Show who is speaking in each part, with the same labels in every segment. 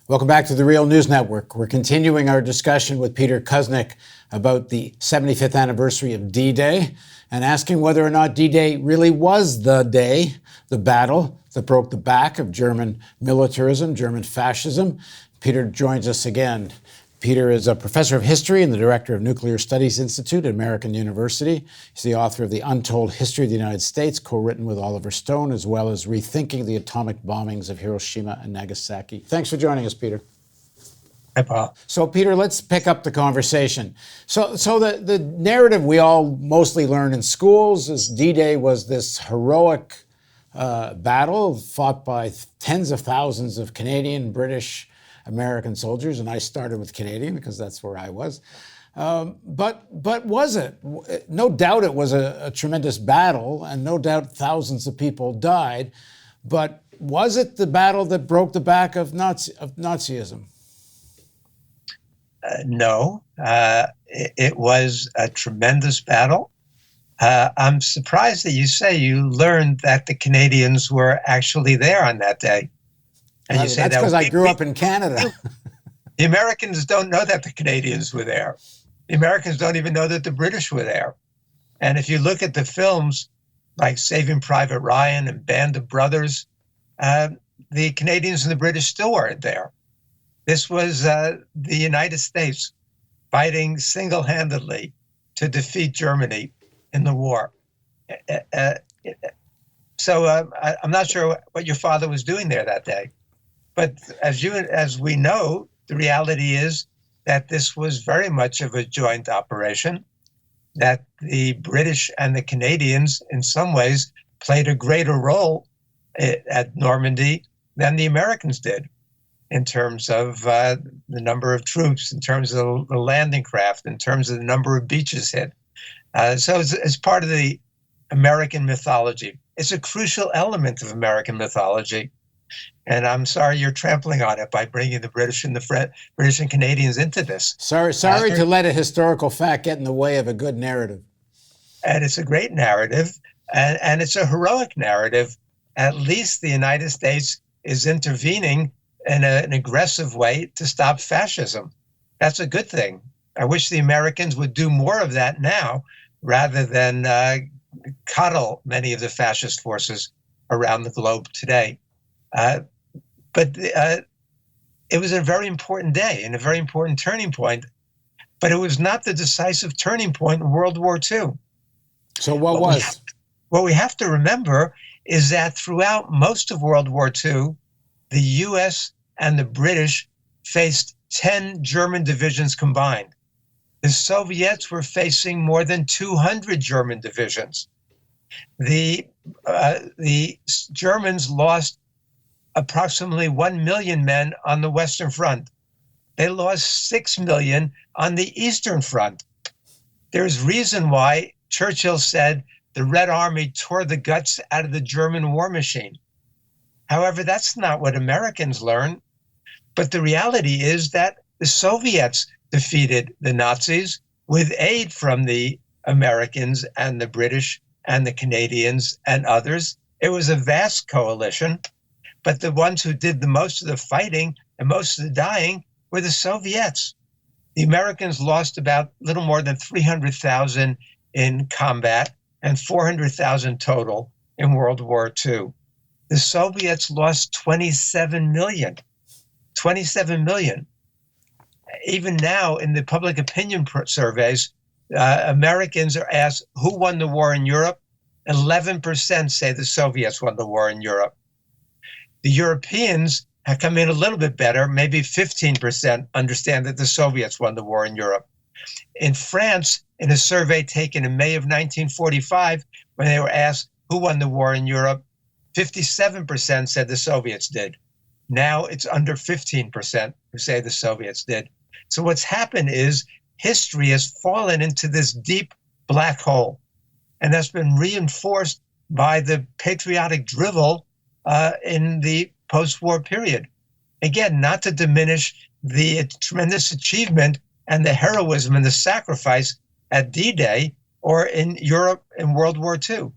Speaker 1: Welcome back to the Real News Network. We're continuing our discussion with Peter Kuznick about the 75th anniversary of D-Day and asking whether or not D-Day really was the day, the battle that broke the back of German militarism, German fascism. Peter joins us again. Peter is a professor of history and the director of Nuclear Studies Institute at American University. He's the author of The Untold History of the United States, co-written with Oliver Stone, as well as Rethinking the Atomic Bombings of Hiroshima and Nagasaki. Thanks for joining us, Peter.
Speaker 2: Hi, Paul.
Speaker 1: So, Peter, let's pick up the conversation. So the narrative we all mostly learn in schools is D-Day was this heroic battle fought by tens of thousands of Canadian, British, American soldiers, and I started with Canadian because that's where I was. But was it? No doubt it was a tremendous battle, and no doubt thousands of people died. But was it the battle that broke the back of Nazism?
Speaker 2: No, it was a tremendous battle. I'm surprised that you say you learned that the Canadians were actually there on that day.
Speaker 1: And you say that's because I grew up in Canada.
Speaker 2: The Americans don't know that the Canadians were there. The Americans don't even know that the British were there. And if you look at the films like Saving Private Ryan and Band of Brothers, the Canadians and the British still weren't there. This was the United States fighting single-handedly to defeat Germany in the war. So I'm not sure what your father was doing there that day. But as we know, the reality is that this was very much of a joint operation, that the British and the Canadians in some ways played a greater role at Normandy than the Americans did in terms of the number of troops, in terms of the landing craft, in terms of the number of beaches hit. So it's part of the American mythology. It's a crucial element of American mythology. And I'm sorry you're trampling on it by bringing the British and British and Canadians into this.
Speaker 1: Sorry to let a historical fact get in the way of a good narrative.
Speaker 2: And it's a great narrative, and it's a heroic narrative. At least the United States is intervening in an aggressive way to stop fascism. That's a good thing. I wish the Americans would do more of that now, rather than coddle many of the fascist forces around the globe today. But it was a very important day and a very important turning point, but it was not the decisive turning point in World War II.
Speaker 1: So what was?
Speaker 2: What we have to remember is that throughout most of World War II, the U.S. and the British faced 10 German divisions combined. The Soviets were facing more than 200 German divisions. The Germans lost approximately 1 million men on the Western Front. They lost 6 million on the Eastern Front. There's reason why Churchill said the Red Army tore the guts out of the German war machine. However, that's not what Americans learn. But the reality is that the Soviets defeated the Nazis with aid from the Americans and the British and the Canadians and others. It was a vast coalition. But the ones who did the most of the fighting and most of the dying were the Soviets. The Americans lost about little more than 300,000 in combat and 400,000 total in World War II. The Soviets lost 27 million. 27 million. Even now in the public opinion surveys, Americans are asked who won the war in Europe. 11% say the Soviets won the war in Europe. The Europeans have come in a little bit better, maybe 15% understand that the Soviets won the war in Europe. In France, in a survey taken in May of 1945, when they were asked who won the war in Europe, 57% said the Soviets did. Now it's under 15% who say the Soviets did. So what's happened is history has fallen into this deep black hole, and that's been reinforced by the patriotic drivel in the post-war period. Again, not to diminish the tremendous achievement and the heroism and the sacrifice at D-Day or in Europe in World War II.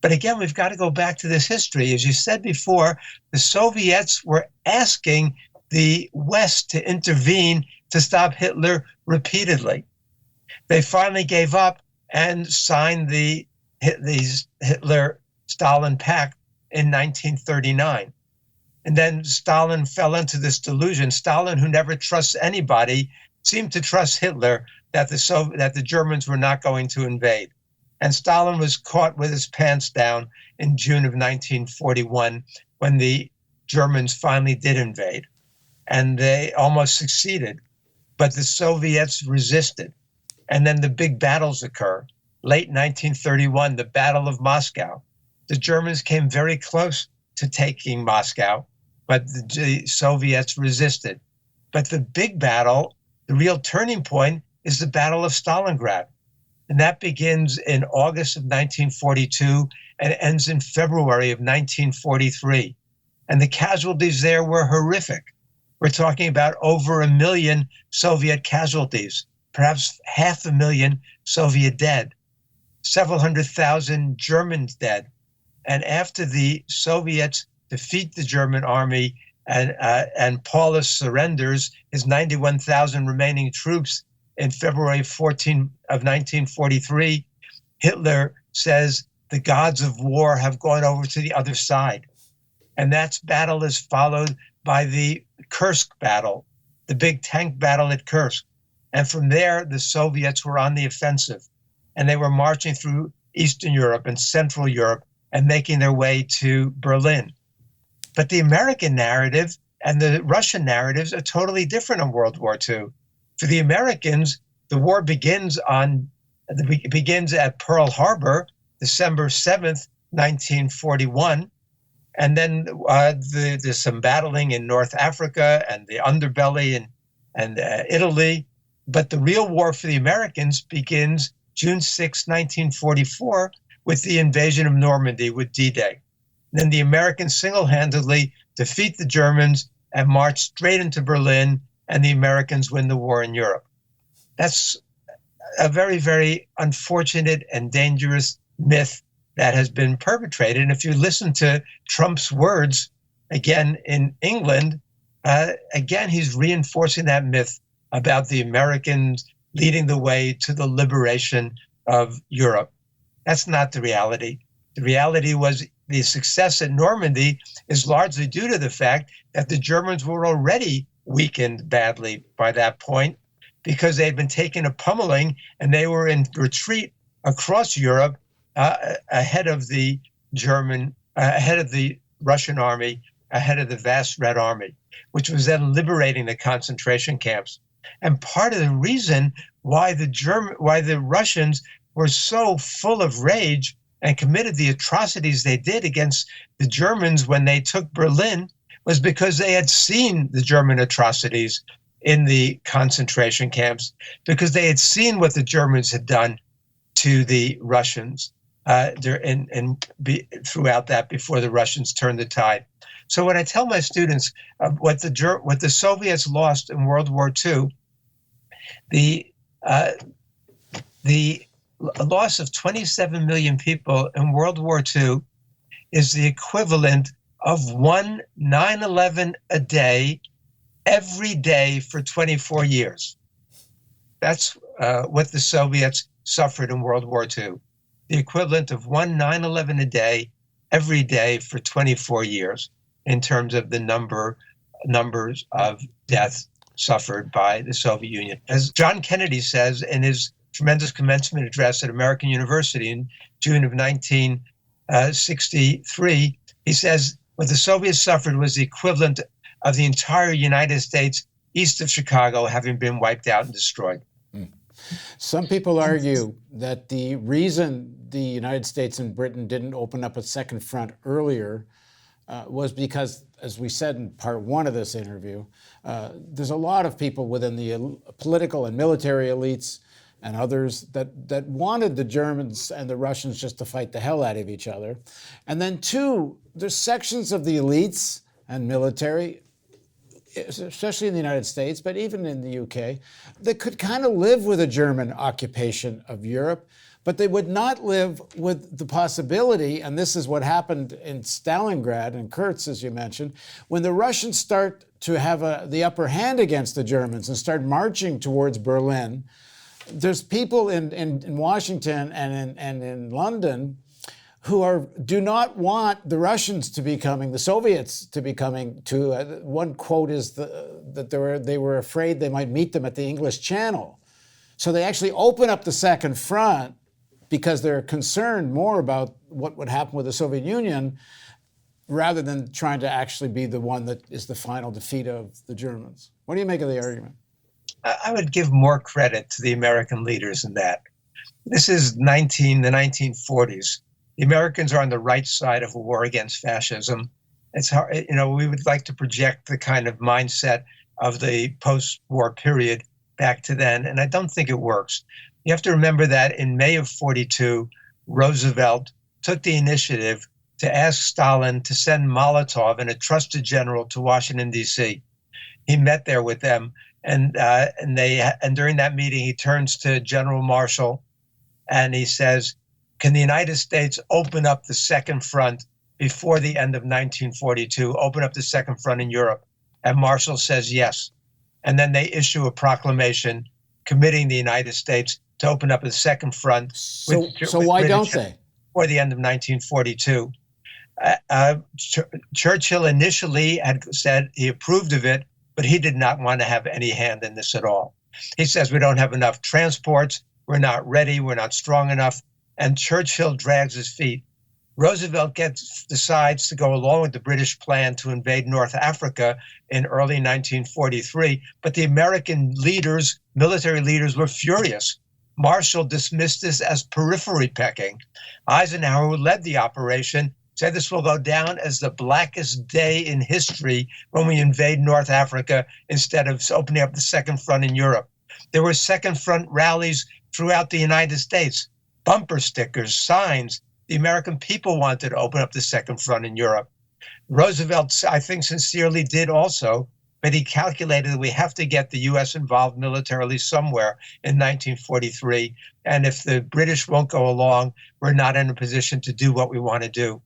Speaker 2: But again, we've got to go back to this history. As you said before, the Soviets were asking the West to intervene to stop Hitler repeatedly. They finally gave up and signed the Hitler-Stalin Pact in 1939. And then Stalin fell into this delusion. Stalin, who never trusts anybody, seemed to trust Hitler that the Germans were not going to invade. And Stalin was caught with his pants down in June of 1941 when the Germans finally did invade. And they almost succeeded. But the Soviets resisted. And then the big battles occur. Late 1931, the Battle of Moscow. The Germans came very close to taking Moscow, but the Soviets resisted. But the big battle, the real turning point, is the Battle of Stalingrad. And that begins in August of 1942 and ends in February of 1943. And the casualties there were horrific. We're talking about over 1 million Soviet casualties, perhaps 500,000 Soviet dead, several 100,000 Germans dead. And after the Soviets defeat the German army and Paulus surrenders his 91,000 remaining troops in February 14 of 1943, Hitler says the gods of war have gone over to the other side. And that battle is followed by the Kursk battle, the big tank battle at Kursk. And from there, the Soviets were on the offensive. And they were marching through Eastern Europe and Central Europe and making their way to Berlin. But the American narrative and the Russian narratives are totally different in World War II. For the Americans, the war begins at Pearl Harbor, December 7th, 1941. And then there's some battling in North Africa and the underbelly and Italy. But the real war for the Americans begins June 6, 1944, with the invasion of Normandy with D-Day. Then the Americans single-handedly defeat the Germans and march straight into Berlin, and the Americans win the war in Europe. That's a very, very unfortunate and dangerous myth that has been perpetrated. And if you listen to Trump's words, again, in England, again, he's reinforcing that myth about the Americans leading the way to the liberation of Europe. That's not the reality. The reality was the success at Normandy is largely due to the fact that the Germans were already weakened badly by that point because they had been taking a pummeling and they were in retreat across Europe ahead of the Russian army, ahead of the vast Red Army, which was then liberating the concentration camps. And part of the reason why the Russians were so full of rage and committed the atrocities they did against the Germans when they took Berlin was because they had seen the German atrocities in the concentration camps, because they had seen what the Germans had done to the Russians throughout that before the Russians turned the tide. So when I tell my students what the Soviets lost in World War II, the loss of 27 million people in World War II is the equivalent of one 9/11 a day, every day for 24 years. That's what the Soviets suffered in World War II. The equivalent of one 9/11 a day, every day for 24 years in terms of the numbers of deaths suffered by the Soviet Union. As John Kennedy says in his tremendous commencement address at American University in June of 1963, he says, what the Soviets suffered was the equivalent of the entire United States east of Chicago having been wiped out and destroyed.
Speaker 1: Some people argue that the reason the United States and Britain didn't open up a second front earlier was because, as we said in part one of this interview, there's a lot of people within the political and military elites and others that wanted the Germans and the Russians just to fight the hell out of each other. And then two, there's sections of the elites and military, especially in the United States, but even in the UK, that could kind of live with a German occupation of Europe, But they would not live with the possibility, and this is what happened in Stalingrad and Kursk, as you mentioned, when the Russians start to have the upper hand against the Germans and start marching towards Berlin. There's people in Washington and in London who do not want the Russians to be coming, the Soviets to be coming to. One quote is that they were afraid they might meet them at the English Channel. So they actually open up the second front because they're concerned more about what would happen with the Soviet Union rather than trying to actually be the one that is the final defeat of the Germans. What do you make of the argument?
Speaker 2: I would give more credit to the American leaders in that. This is the 1940s. The Americans are on the right side of a war against fascism. It's hard, we would like to project the kind of mindset of the post-war period back to then, and I don't think it works. You have to remember that in May of 42, Roosevelt took the initiative to ask Stalin to send Molotov and a trusted general to Washington, D.C. He met there with them, and during that meeting, he turns to General Marshall, and he says, "Can the United States open up the second front before the end of 1942, open up the second front in Europe?" And Marshall says yes. And then they issue a proclamation committing the United States to open up a second front.
Speaker 1: So why don't they?
Speaker 2: Before the end of 1942. Churchill initially had said he approved of it, but he did not want to have any hand in this at all. He says, we don't have enough transports, we're not ready, we're not strong enough, and Churchill drags his feet. Roosevelt decides to go along with the British plan to invade North Africa in early 1943, but the American leaders, military leaders, were furious. Marshall dismissed this as periphery pecking. Eisenhower, who led the operation, said this will go down as the blackest day in history when we invade North Africa instead of opening up the second front in Europe. There were second front rallies throughout the United States, bumper stickers, signs. The American people wanted to open up the second front in Europe. Roosevelt, I think, sincerely did also, but he calculated that we have to get the U.S. involved militarily somewhere in 1943. And if the British won't go along, we're not in a position to do what we want to do.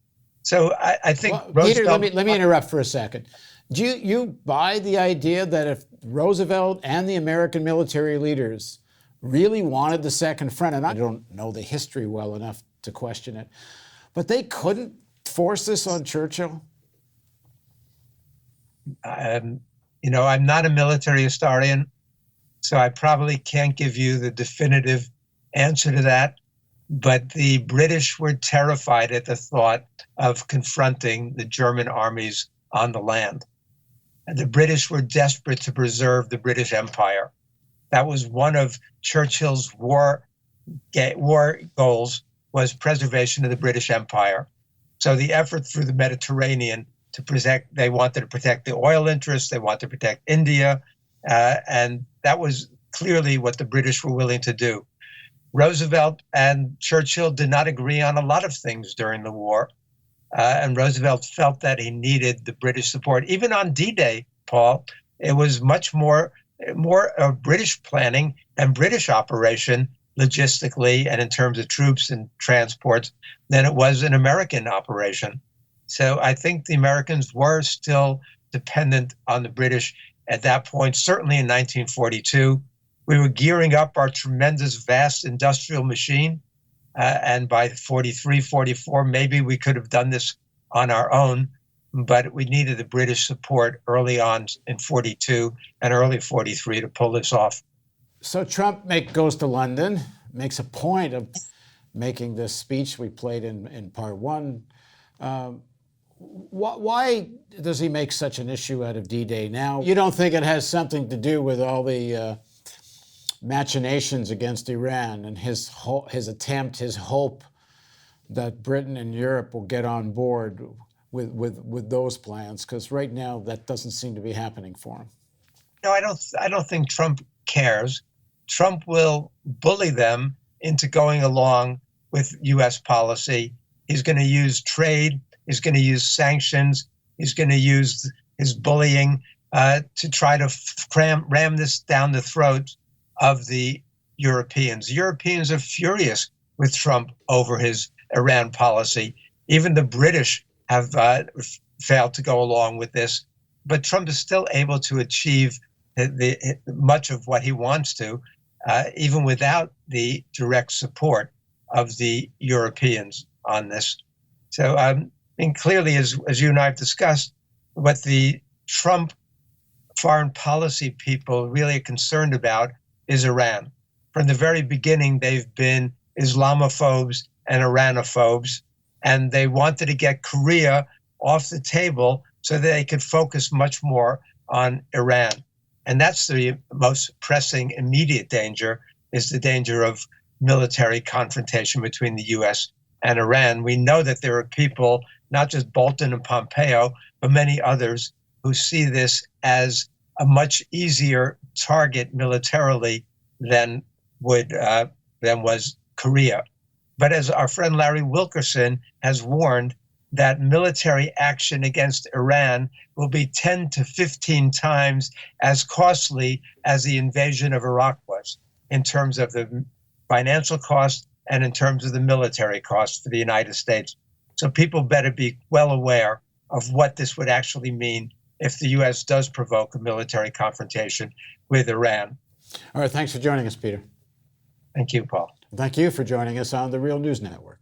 Speaker 2: So I think Roosevelt...
Speaker 1: Peter, let me interrupt for a second. Do you buy the idea that if Roosevelt and the American military leaders really wanted the second front, and I don't know the history well enough to question it, but they couldn't force this on Churchill?
Speaker 2: I'm not a military historian, so I probably can't give you the definitive answer to that. But the British were terrified at the thought of confronting the German armies on the land. And the British were desperate to preserve the British Empire. That was one of Churchill's war goals, was preservation of the British Empire. So the effort through the Mediterranean to protect, they wanted to protect the oil interests, they wanted to protect India, and that was clearly what the British were willing to do. Roosevelt and Churchill did not agree on a lot of things during the war, and Roosevelt felt that he needed the British support. Even on D-Day, Paul, it was much more of British planning and British operation logistically and in terms of troops and transports than it was an American operation. So I think the Americans were still dependent on the British at that point, certainly in 1942. We were gearing up our tremendous, vast industrial machine. And by 43, 44, maybe we could have done this on our own, but we needed the British support early on in 42 and early 43 to pull this off.
Speaker 1: So Trump goes to London, makes a point of making this speech we played in part one. Why does he make such an issue out of D-Day now? You don't think it has something to do with all the machinations against Iran and his hope that Britain and Europe will get on board with those plans? Because right now that doesn't seem to be happening for him.
Speaker 2: No, I don't think Trump cares. Trump will bully them into going along with U.S. policy. He's going to use trade. He's going to use sanctions. He's going to use his bullying to try to ram this down the throat of the Europeans. Europeans are furious with Trump over his Iran policy. Even the British have failed to go along with this, but Trump is still able to achieve much of what he wants to, even without the direct support of the Europeans on this. So, and clearly, as you and I have discussed, what the Trump foreign policy people really are concerned about is Iran. From the very beginning, they've been Islamophobes and Iranophobes, and they wanted to get Korea off the table so that they could focus much more on Iran. And that's the most pressing immediate danger, is the danger of military confrontation between the U.S. and Iran. We know that there are people, not just Bolton and Pompeo, but many others, who see this as a much easier target militarily than was Korea. But as our friend Larry Wilkerson has warned, that military action against Iran will be 10 to 15 times as costly as the invasion of Iraq was, in terms of the financial cost and in terms of the military cost for the United States. So people better be well aware of what this would actually mean if the U.S. does provoke a military confrontation with Iran.
Speaker 1: All right, thanks for joining us, Peter.
Speaker 2: Thank you, Paul.
Speaker 1: Thank you for joining us on the Real News Network.